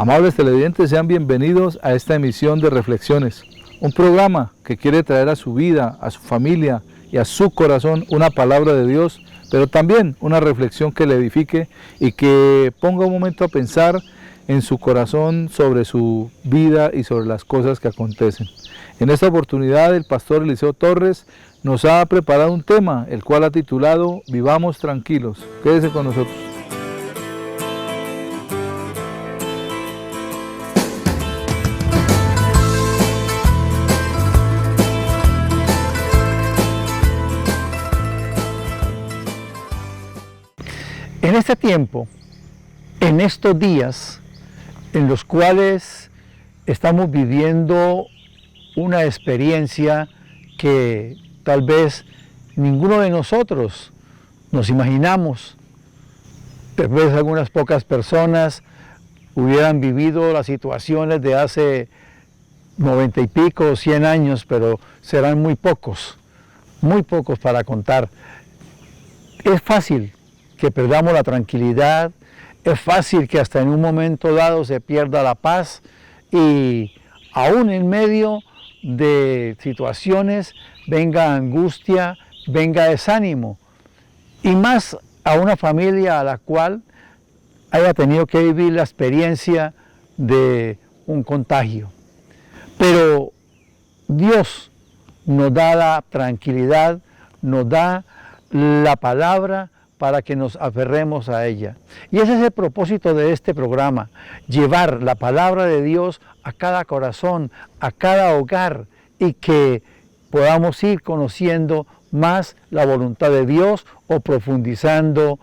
Amables televidentes, sean bienvenidos a esta emisión de Reflexiones, un programa que quiere traer a su vida, a su familia y a su corazón una palabra de Dios, pero también una reflexión que le edifique y que ponga un momento a pensar en su corazón sobre su vida y sobre las cosas que acontecen. En esta oportunidad el pastor Eliseo Torres nos ha preparado un tema, el cual ha titulado Vivamos tranquilos. Quédese con nosotros. En este tiempo, en estos días en los cuales estamos viviendo una experiencia que tal vez ninguno de nosotros nos imaginamos, tal vez algunas pocas personas hubieran vivido las situaciones de hace 90 y pico, 100 años, pero serán muy pocos para contar. Es fácil que perdamos la tranquilidad, es fácil que hasta en un momento dado se pierda la paz y aún en medio de situaciones venga angustia, venga desánimo y más a una familia a la cual haya tenido que vivir la experiencia de un contagio. Pero Dios nos da la tranquilidad, nos da la palabra para que nos aferremos a ella. Y ese es el propósito de este programa, llevar la palabra de Dios a cada corazón, a cada hogar, y que podamos ir conociendo más la voluntad de Dios o profundizando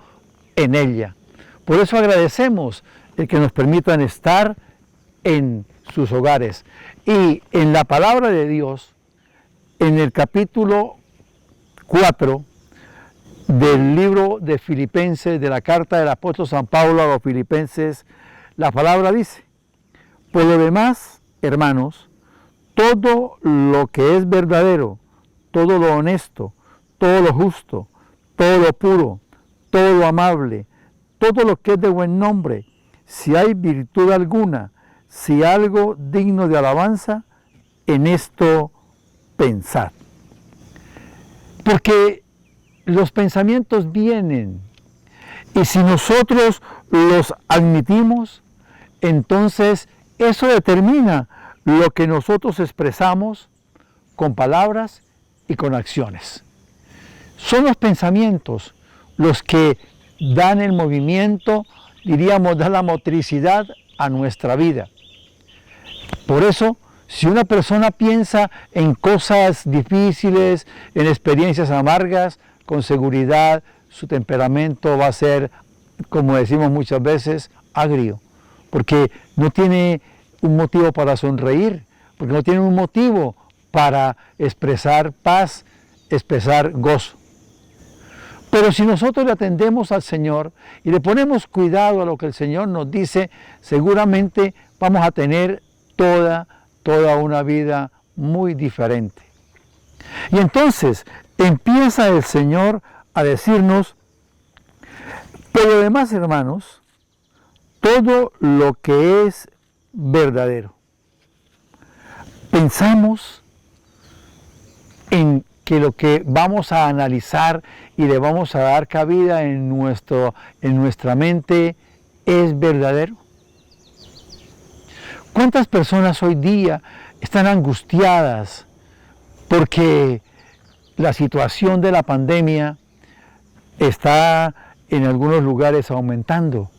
en ella. Por eso agradecemos el que nos permitan estar en sus hogares. Y en la palabra de Dios, en el capítulo 4, del libro de Filipenses, de la carta del apóstol San Pablo a los Filipenses, la palabra dice: por lo demás, hermanos, todo lo que es verdadero, todo lo honesto, todo lo justo, todo lo puro, todo lo amable, todo lo que es de buen nombre, si hay virtud alguna, si algo digno de alabanza, en esto pensad. Porque los pensamientos vienen y si nosotros los admitimos, entonces eso determina lo que nosotros expresamos con palabras y con acciones. Son los pensamientos los que dan el movimiento, diríamos, dan la motricidad a nuestra vida. Por eso, si una persona piensa en cosas difíciles, en experiencias amargas, con seguridad su temperamento va a ser, como decimos muchas veces, agrio, porque no tiene un motivo para sonreír, porque no tiene un motivo para expresar paz, expresar gozo. Pero si nosotros le atendemos al Señor y le ponemos cuidado a lo que el Señor nos dice, seguramente vamos a tener toda una vida muy diferente. Y entonces empieza el Señor a decirnos: por lo demás, hermanos, todo lo que es verdadero. Pensamos en que lo que vamos a analizar y le vamos a dar cabida en nuestra mente es verdadero. ¿Cuántas personas hoy día están angustiadas porque la situación de la pandemia está en algunos lugares aumentando?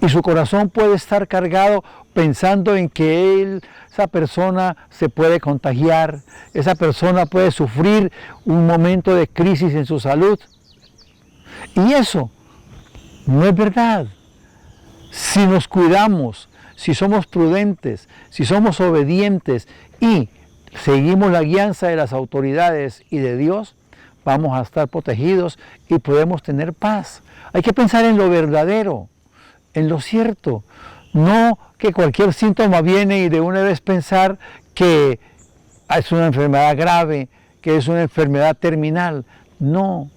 Y su corazón puede estar cargado pensando en que esa persona se puede contagiar, esa persona puede sufrir un momento de crisis en su salud. Y eso no es verdad. Si nos cuidamos, si somos prudentes, si somos obedientes y seguimos la guianza de las autoridades y de Dios, vamos a estar protegidos y podemos tener paz. Hay que pensar en lo verdadero, en lo cierto, no que cualquier síntoma viene y de una vez pensar que es una enfermedad grave, que es una enfermedad terminal. No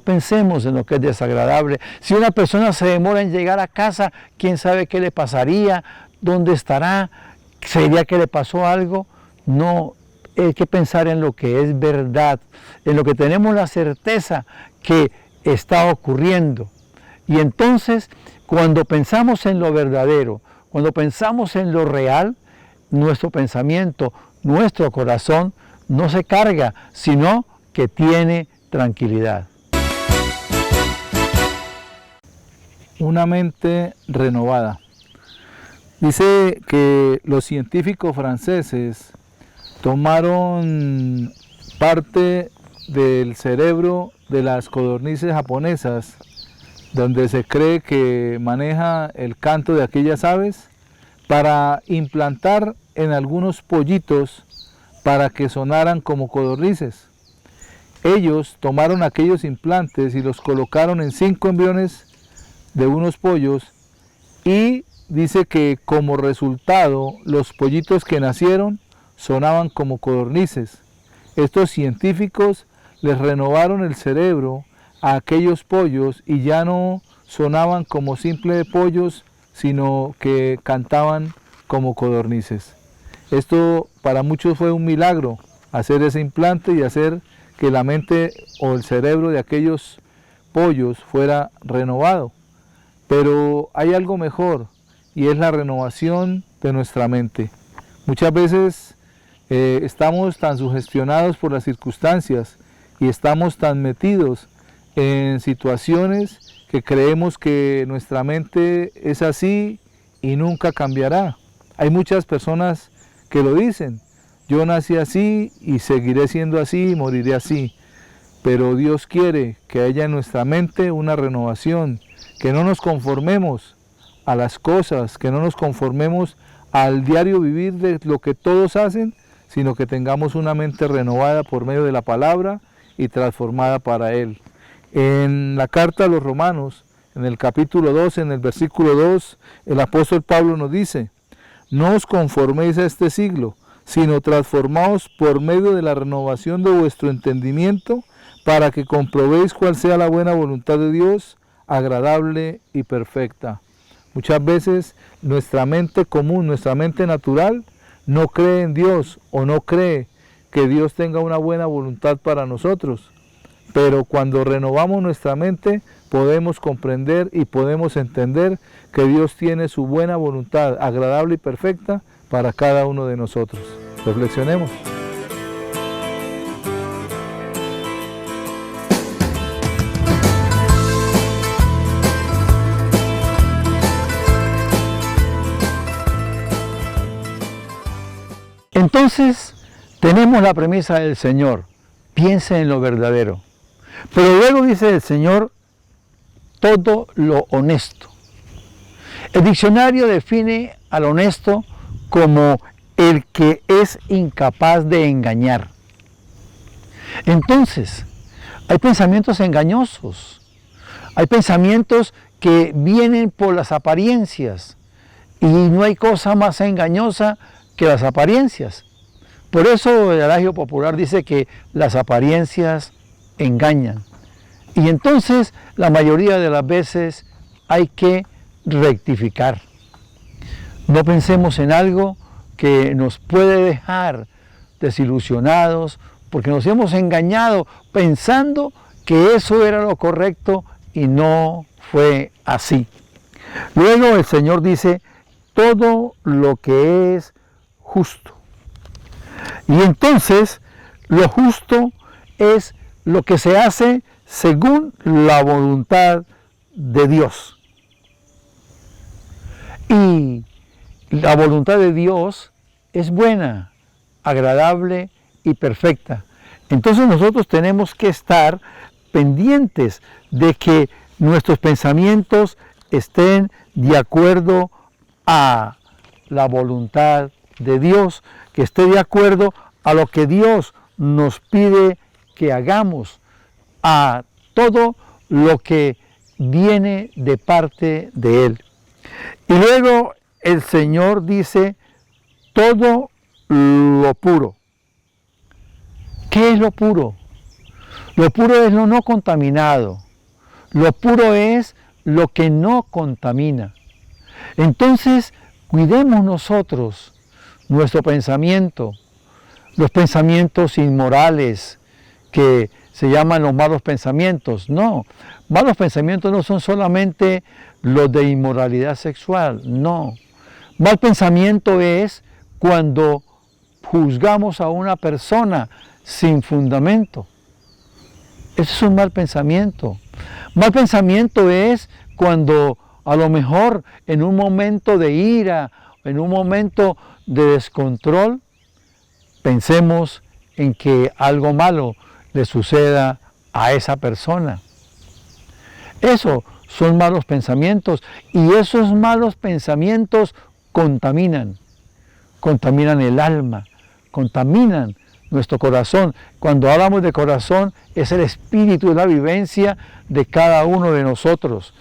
pensemos en lo que es desagradable. Si una persona se demora en llegar a casa, quién sabe qué le pasaría, ¿Dónde estará? ¿Sería que le pasó algo? No, hay que pensar en lo que es verdad, en lo que tenemos la certeza que está ocurriendo. Y entonces, cuando pensamos en lo verdadero, cuando pensamos en lo real, nuestro pensamiento, nuestro corazón no se carga, sino que tiene tranquilidad. Una mente renovada. Dice que los científicos franceses tomaron parte del cerebro de las codornices japonesas, donde se cree que maneja el canto de aquellas aves, para implantar en algunos pollitos para que sonaran como codornices. Ellos tomaron aquellos implantes y los colocaron en 5 embriones de unos pollos, y dice que como resultado los pollitos que nacieron sonaban como codornices. Estos científicos les renovaron el cerebro a aquellos pollos y ya no sonaban como simples pollos, sino que cantaban como codornices. Esto para muchos fue un milagro, hacer ese implante y hacer que la mente o el cerebro de aquellos pollos fuera renovado. Pero hay algo mejor, y es la renovación de nuestra mente. Muchas veces estamos tan sugestionados por las circunstancias y estamos tan metidos en situaciones que creemos que nuestra mente es así y nunca cambiará. Hay muchas personas que lo dicen: yo nací así y seguiré siendo así y moriré así. Pero Dios quiere que haya en nuestra mente una renovación, que no nos conformemos a las cosas, que no nos conformemos al diario vivir de lo que todos hacen, sino que tengamos una mente renovada por medio de la palabra y transformada para Él. En la carta a los Romanos, en el capítulo 12, en el versículo 2, el apóstol Pablo nos dice: no os conforméis a este siglo, sino transformaos por medio de la renovación de vuestro entendimiento, para que comprobéis cuál sea la buena voluntad de Dios, agradable y perfecta. Muchas veces nuestra mente común, nuestra mente natural, no cree en Dios o no cree que Dios tenga una buena voluntad para nosotros. Pero cuando renovamos nuestra mente, podemos comprender y podemos entender que Dios tiene su buena voluntad, agradable y perfecta para cada uno de nosotros. Reflexionemos. Entonces, tenemos la premisa del Señor: piense en lo verdadero. Pero luego dice el Señor: todo lo honesto. El diccionario define al honesto como el que es incapaz de engañar. Entonces, hay pensamientos engañosos, hay pensamientos que vienen por las apariencias, y no hay cosa más engañosa que las apariencias. Por eso el adagio popular dice que las apariencias engañan. Y entonces la mayoría de las veces hay que rectificar. No pensemos en algo que nos puede dejar desilusionados, porque nos hemos engañado pensando que eso era lo correcto y no fue así. Luego el Señor dice: todo lo que es justo. Y entonces lo justo es lo que se hace según la voluntad de Dios. Y la voluntad de Dios es buena, agradable y perfecta. Entonces nosotros tenemos que estar pendientes de que nuestros pensamientos estén de acuerdo a la voluntad de Dios, que esté de acuerdo a lo que Dios nos pide que hagamos, a todo lo que viene de parte de Él. Y luego el Señor dice: todo lo puro. ¿Qué es lo puro? Lo puro es lo no contaminado. Lo puro es lo que no contamina. Entonces, Cuidemos nosotros nuestro pensamiento, los pensamientos inmorales que se llaman los malos pensamientos. No, malos pensamientos no son solamente los de inmoralidad sexual, no. Mal pensamiento es cuando juzgamos a una persona sin fundamento. Eso es un mal pensamiento. Mal pensamiento es cuando a lo mejor en un momento de ira, en un momento de descontrol, pensemos en que algo malo le suceda a esa persona. Eso son malos pensamientos, y esos malos pensamientos contaminan el alma, contaminan nuestro corazón. Cuando hablamos de corazón, es el espíritu, la vivencia de cada uno de nosotros.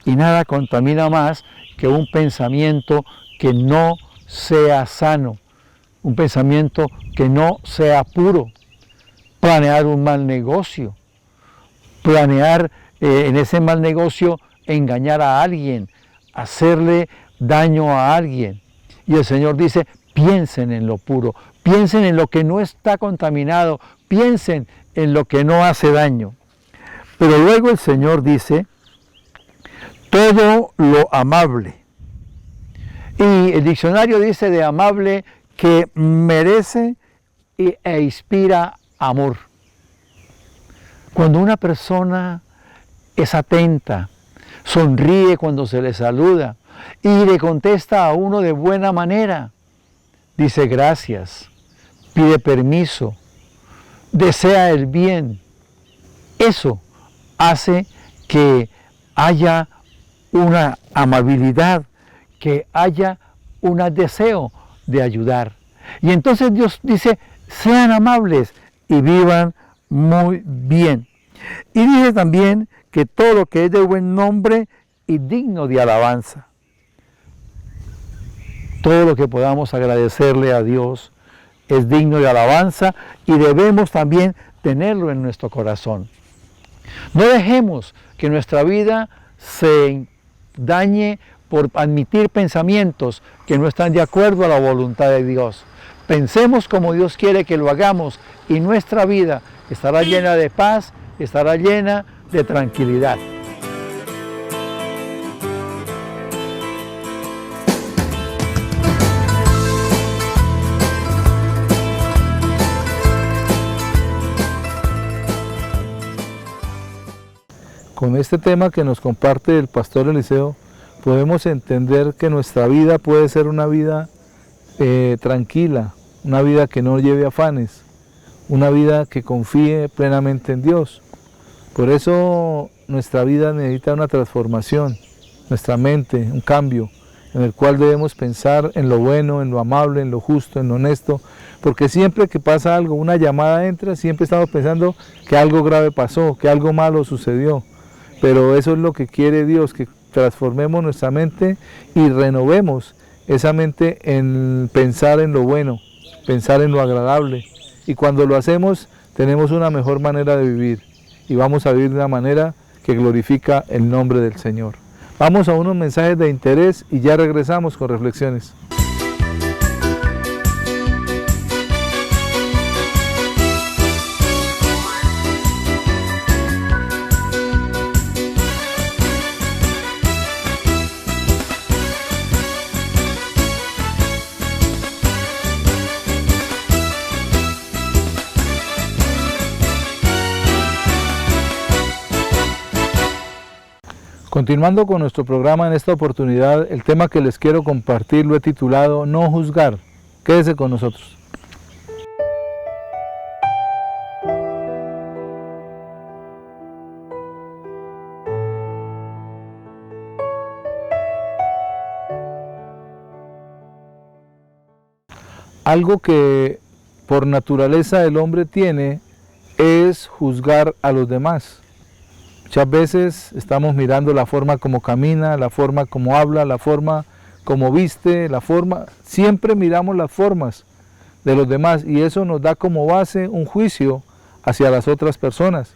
Y nada contamina más que un pensamiento que no sea sano, un pensamiento que no sea puro. Planear un mal negocio, planear en ese mal negocio engañar a alguien, hacerle daño a alguien. Y el Señor dice, piensen en lo puro, piensen en lo que no está contaminado, piensen en lo que no hace daño. Pero luego el Señor dice, todo lo amable. Y el diccionario dice de amable que merece e inspira amor. Cuando una persona es atenta, sonríe cuando se le saluda y le contesta a uno de buena manera, dice gracias, pide permiso, desea el bien, eso hace que haya una amabilidad, que haya un deseo de ayudar. Y entonces Dios dice, sean amables y vivan muy bien. Y dice también que todo lo que es de buen nombre y digno de alabanza. Todo lo que podamos agradecerle a Dios es digno de alabanza y debemos también tenerlo en nuestro corazón. No dejemos que nuestra vida se dañe por admitir pensamientos que no están de acuerdo a la voluntad de Dios. Pensemos como Dios quiere que lo hagamos y nuestra vida estará llena de paz, estará llena de tranquilidad. Con este tema que nos comparte el pastor Eliseo, podemos entender que nuestra vida puede ser una vida tranquila, una vida que no lleve afanes, una vida que confíe plenamente en Dios. Por eso nuestra vida necesita una transformación, nuestra mente, un cambio, en el cual debemos pensar en lo bueno, en lo amable, en lo justo, en lo honesto, porque siempre que pasa algo, una llamada entra, siempre estamos pensando que algo grave pasó, que algo malo sucedió. Pero eso es lo que quiere Dios, que transformemos nuestra mente y renovemos esa mente en pensar en lo bueno, pensar en lo agradable. Y cuando lo hacemos, tenemos una mejor manera de vivir. Y vamos a vivir de una manera que glorifica el nombre del Señor. Vamos a unos mensajes de interés y ya regresamos con reflexiones. Continuando con nuestro programa, en esta oportunidad, el tema que les quiero compartir lo he titulado No juzgar. Quédese con nosotros. Algo que por naturaleza el hombre tiene es juzgar a los demás. Muchas veces estamos mirando la forma como camina, la forma como habla, la forma como viste, siempre miramos las formas de los demás y eso nos da como base un juicio hacia las otras personas.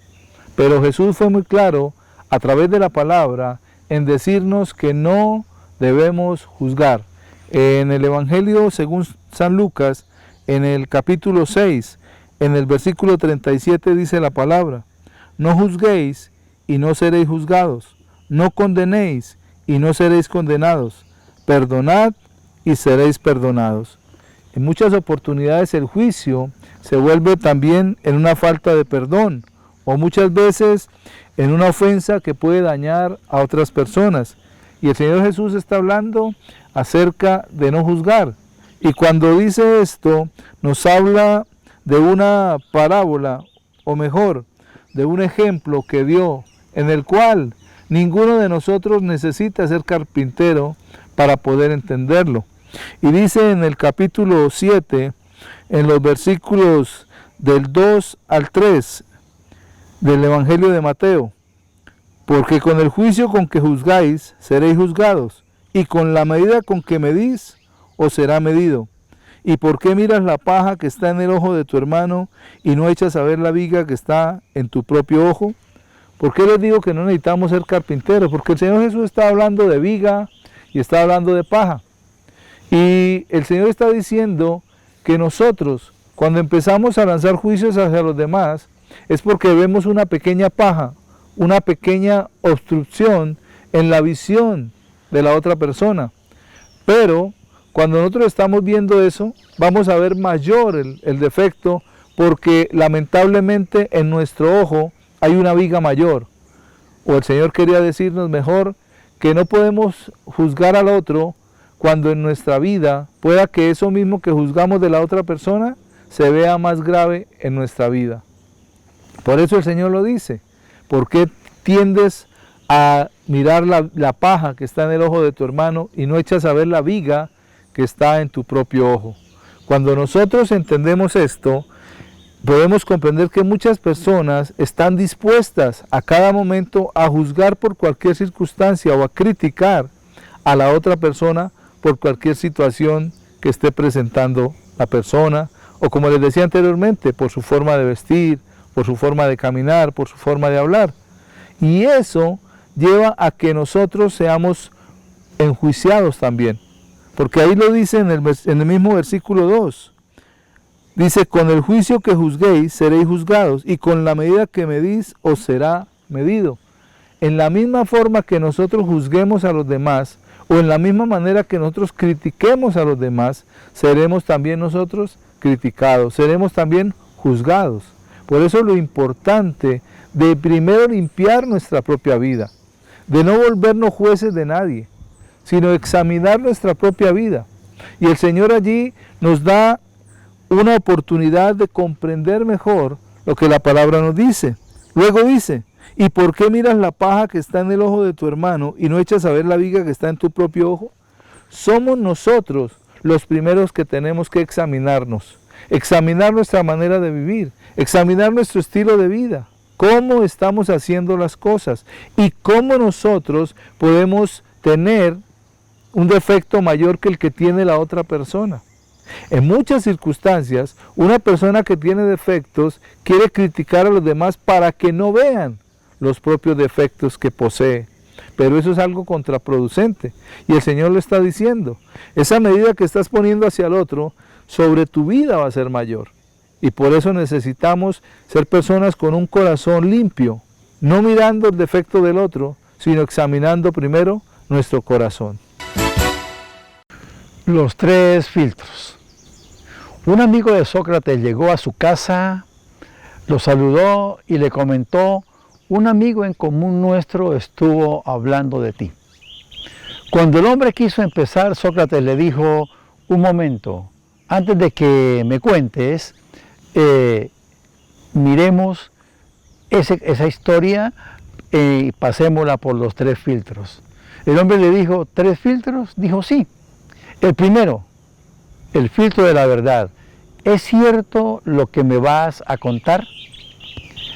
Pero Jesús fue muy claro a través de la palabra en decirnos que no debemos juzgar. En el Evangelio según San Lucas, en el capítulo 6, en el versículo 37 dice la palabra: no juzguéis y no seréis juzgados, no condenéis y no seréis condenados, perdonad y seréis perdonados. En muchas oportunidades el juicio se vuelve también en una falta de perdón, o muchas veces en una ofensa que puede dañar a otras personas. Y el Señor Jesús está hablando acerca de no juzgar. Y cuando dice esto, nos habla de una parábola, o mejor, de un ejemplo que dio, en el cual ninguno de nosotros necesita ser carpintero para poder entenderlo. Y dice en el capítulo 7, en los versículos del 2 al 3 del Evangelio de Mateo: porque con el juicio con que juzgáis, seréis juzgados, y con la medida con que medís, os será medido. ¿Y por qué miras la paja que está en el ojo de tu hermano, y no echas a ver la viga que está en tu propio ojo? ¿Por qué les digo que no necesitamos ser carpinteros? Porque el Señor Jesús está hablando de viga y está hablando de paja. Y el Señor está diciendo que nosotros, cuando empezamos a lanzar juicios hacia los demás, es porque vemos una pequeña paja, una pequeña obstrucción en la visión de la otra persona. Pero cuando nosotros estamos viendo eso, vamos a ver mayor el defecto, porque lamentablemente en nuestro ojo hay una viga mayor. O el Señor quería decirnos mejor que no podemos juzgar al otro cuando en nuestra vida pueda que eso mismo que juzgamos de la otra persona se vea más grave en nuestra vida. Por eso el Señor lo dice: ¿por qué tiendes a mirar la paja que está en el ojo de tu hermano y no echas a ver la viga que está en tu propio ojo? Cuando nosotros entendemos esto, podemos comprender que muchas personas están dispuestas a cada momento a juzgar por cualquier circunstancia o a criticar a la otra persona por cualquier situación que esté presentando la persona, o como les decía anteriormente, por su forma de vestir, por su forma de caminar, por su forma de hablar. Y eso lleva a que nosotros seamos enjuiciados también, porque ahí lo dice en el mismo versículo 2. Dice: con el juicio que juzguéis seréis juzgados, y con la medida que medís os será medido. En la misma forma que nosotros juzguemos a los demás, o en la misma manera que nosotros critiquemos a los demás, seremos también nosotros criticados, seremos también juzgados. Por eso lo importante de primero limpiar nuestra propia vida, de no volvernos jueces de nadie, sino examinar nuestra propia vida. Y el Señor allí nos da una oportunidad de comprender mejor lo que la palabra nos dice. Luego dice: ¿y por qué miras la paja que está en el ojo de tu hermano y no echas a ver la viga que está en tu propio ojo? Somos nosotros los primeros que tenemos que examinarnos, examinar nuestra manera de vivir, examinar nuestro estilo de vida, cómo estamos haciendo las cosas y cómo nosotros podemos tener un defecto mayor que el que tiene la otra persona. En muchas circunstancias, una persona que tiene defectos quiere criticar a los demás para que no vean los propios defectos que posee. Pero eso es algo contraproducente. Y el Señor lo está diciendo. Esa medida que estás poniendo hacia el otro, sobre tu vida va a ser mayor. Y por eso necesitamos ser personas con un corazón limpio, no mirando el defecto del otro, sino examinando primero nuestro corazón. Los 3 filtros. Un amigo de Sócrates llegó a su casa, lo saludó y le comentó: un amigo en común nuestro estuvo hablando de ti. Cuando el hombre quiso empezar, Sócrates le dijo: un momento, antes de que me cuentes, miremos esa historia y pasémosla por los 3 filtros. El hombre le dijo: ¿3 filtros? Dijo: sí. El primero, el filtro de la verdad. ¿Es cierto lo que me vas a contar?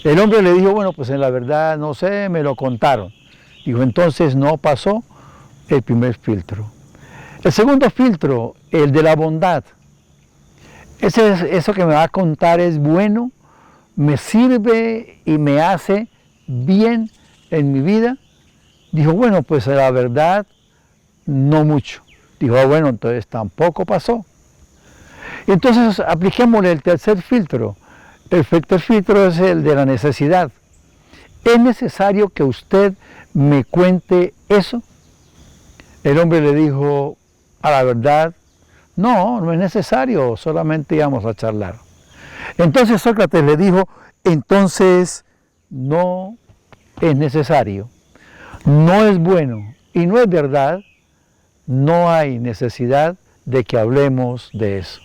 El hombre le dijo: bueno, pues en la verdad no sé, me lo contaron. Dijo: entonces no pasó el primer filtro. El segundo filtro, el de la bondad. Eso que me va a contar es bueno, me sirve y me hace bien en mi vida. Dijo: bueno, pues la verdad no mucho. Dijo, bueno, entonces tampoco pasó. Entonces apliquémosle el tercer filtro. El tercer filtro es el de la necesidad. ¿Es necesario que usted me cuente eso? El hombre le dijo, a la verdad, no, no es necesario, solamente íbamos a charlar. Entonces Sócrates le dijo, entonces no es necesario, no es bueno y no es verdad, no hay necesidad de que hablemos de eso.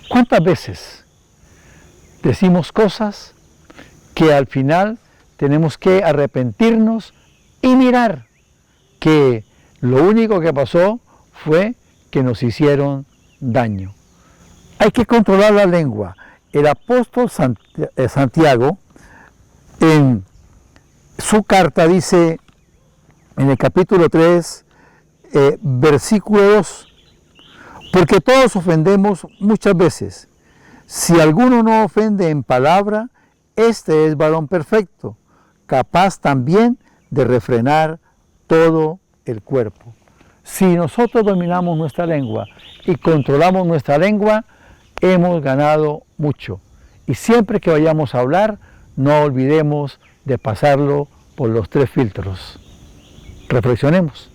¿Cuántas veces decimos cosas que al final tenemos que arrepentirnos y mirar que lo único que pasó fue que nos hicieron daño? Hay que controlar la lengua. El apóstol Santiago en su carta dice en el capítulo 3, versículo 2, porque todos ofendemos muchas veces. Si alguno no ofende en palabra, este es varón perfecto, capaz también de refrenar todo el cuerpo. Si nosotros dominamos nuestra lengua y controlamos nuestra lengua, hemos ganado mucho. Y siempre que vayamos a hablar, no olvidemos de pasarlo por los 3 filtros. Reflexionemos.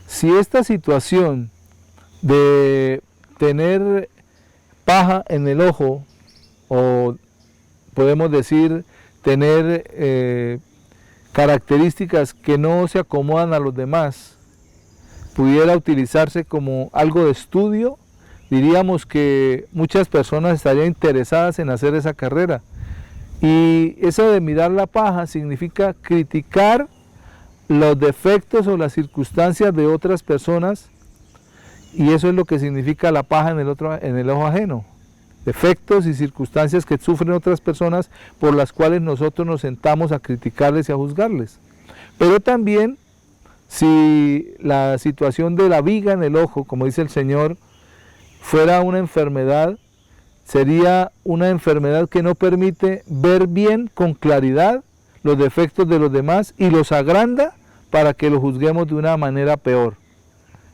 Si esta situación de tener paja en el ojo, o podemos decir tener características que no se acomodan a los demás, pudiera utilizarse como algo de estudio, diríamos que muchas personas estarían interesadas en hacer esa carrera. Y eso de mirar la paja significa criticar los defectos o las circunstancias de otras personas, y eso es lo que significa la paja en el ojo ajeno. Defectos y circunstancias que sufren otras personas por las cuales nosotros nos sentamos a criticarles y a juzgarles. Pero también, si la situación de la viga en el ojo, como dice el Señor, fuera una enfermedad, sería una enfermedad que no permite ver bien con claridad los defectos de los demás y los agranda para que los juzguemos de una manera peor.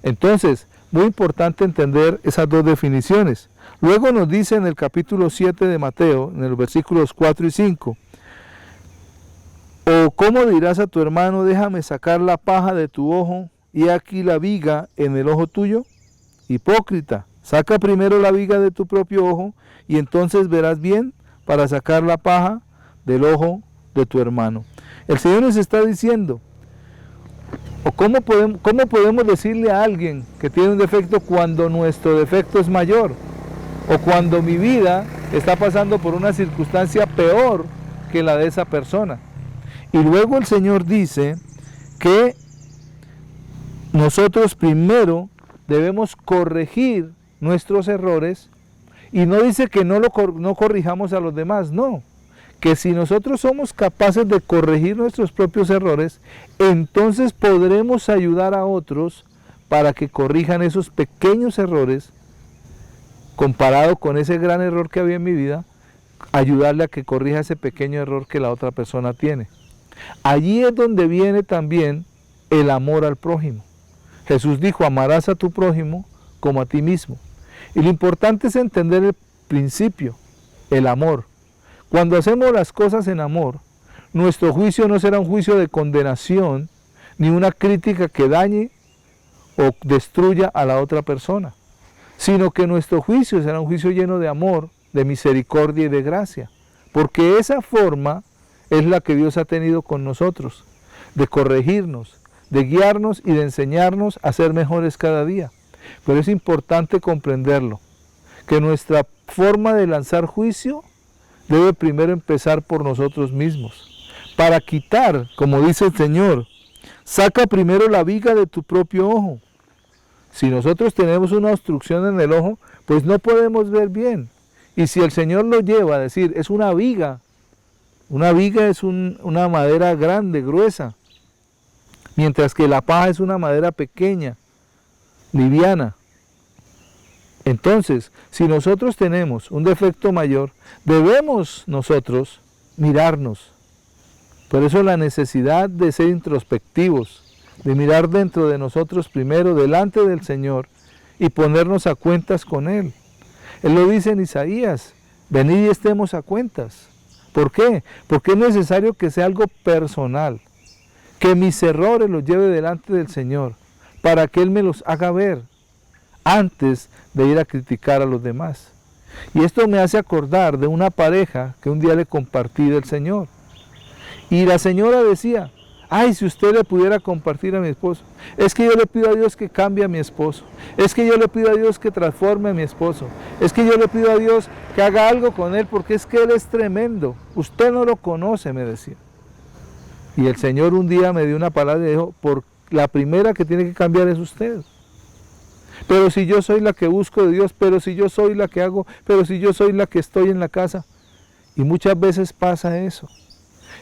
Entonces, muy importante entender esas 2 definiciones. Luego nos dice en el capítulo 7 de Mateo, en los versículos 4 y 5, ¿o cómo dirás a tu hermano, déjame sacar la paja de tu ojo y aquí la viga en el ojo tuyo? Hipócrita, saca primero la viga de tu propio ojo y entonces verás bien para sacar la paja del ojo de tu hermano. El Señor nos está diciendo, ¿o cómo podemos decirle a alguien que tiene un defecto cuando nuestro defecto es mayor? O cuando mi vida está pasando por una circunstancia peor que la de esa persona. Y luego el Señor dice que nosotros primero debemos corregir nuestros errores, y no dice que no corrijamos a los demás, no. Que si nosotros somos capaces de corregir nuestros propios errores, entonces podremos ayudar a otros para que corrijan esos pequeños errores, comparado con ese gran error que había en mi vida, ayudarle a que corrija ese pequeño error que la otra persona tiene. Allí es donde viene también el amor al prójimo. Jesús dijo, amarás a tu prójimo como a ti mismo. Y lo importante es entender el principio, el amor. Cuando hacemos las cosas en amor, nuestro juicio no será un juicio de condenación, ni una crítica que dañe o destruya a la otra persona, sino que nuestro juicio será un juicio lleno de amor, de misericordia y de gracia, porque esa forma es la que Dios ha tenido con nosotros, de corregirnos, de guiarnos y de enseñarnos a ser mejores cada día. Pero es importante comprenderlo, que nuestra forma de lanzar juicio debe primero empezar por nosotros mismos, para quitar, como dice el Señor, saca primero la viga de tu propio ojo. Si nosotros tenemos una obstrucción en el ojo, pues no podemos ver bien. Y si el Señor lo lleva a decir, es una viga es una madera grande, gruesa, mientras que la paja es una madera pequeña, liviana. Entonces, si nosotros tenemos un defecto mayor, debemos nosotros mirarnos. Por eso la necesidad de ser introspectivos, de mirar dentro de nosotros primero, delante del Señor, y ponernos a cuentas con Él. Él lo dice en Isaías, venid y estemos a cuentas. ¿Por qué? Porque es necesario que sea algo personal, que mis errores los lleve delante del Señor, para que Él me los haga ver, antes de ir a criticar a los demás. Y esto me hace acordar de una pareja que un día le compartí del Señor. Y la señora decía, ay, si usted le pudiera compartir a mi esposo. Es que yo le pido a Dios que cambie a mi esposo. Es que yo le pido a Dios que transforme a mi esposo. Es que yo le pido a Dios que haga algo con él porque es que él es tremendo. Usted no lo conoce, me decía. Y el Señor un día me dio una palabra y dijo, por la primera que tiene que cambiar es usted. Pero si yo soy la que busco de Dios, pero si yo soy la que hago, pero si yo soy la que estoy en la casa. Y muchas veces pasa eso.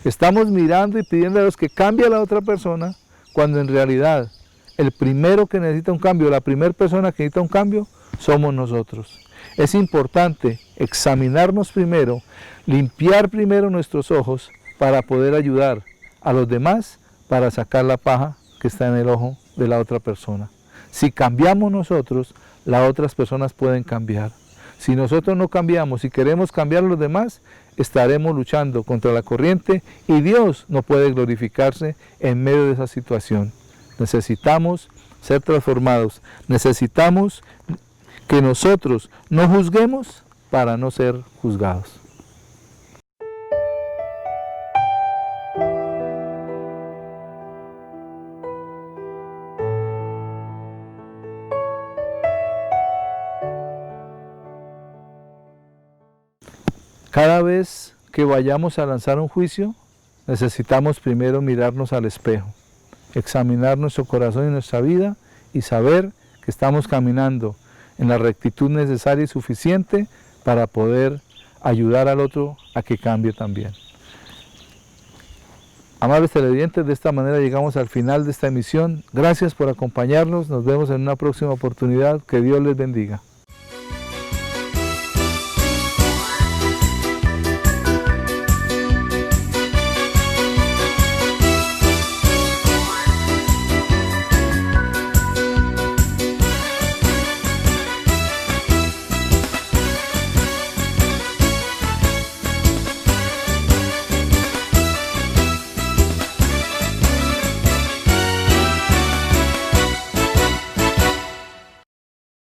Estamos mirando y pidiendo a Dios que cambie a la otra persona, cuando en realidad el primero que necesita un cambio, la primera persona que necesita un cambio, somos nosotros. Es importante examinarnos primero, limpiar primero nuestros ojos para poder ayudar a los demás para sacar la paja que está en el ojo de la otra persona. Si cambiamos nosotros, las otras personas pueden cambiar. Si nosotros no cambiamos y queremos cambiar a los demás, estaremos luchando contra la corriente y Dios no puede glorificarse en medio de esa situación. Necesitamos ser transformados. Necesitamos que nosotros no juzguemos para no ser juzgados. Cada vez que vayamos a lanzar un juicio, necesitamos primero mirarnos al espejo, examinar nuestro corazón y nuestra vida y saber que estamos caminando en la rectitud necesaria y suficiente para poder ayudar al otro a que cambie también. Amables televidentes, de esta manera llegamos al final de esta emisión. Gracias por acompañarnos, nos vemos en una próxima oportunidad. Que Dios les bendiga.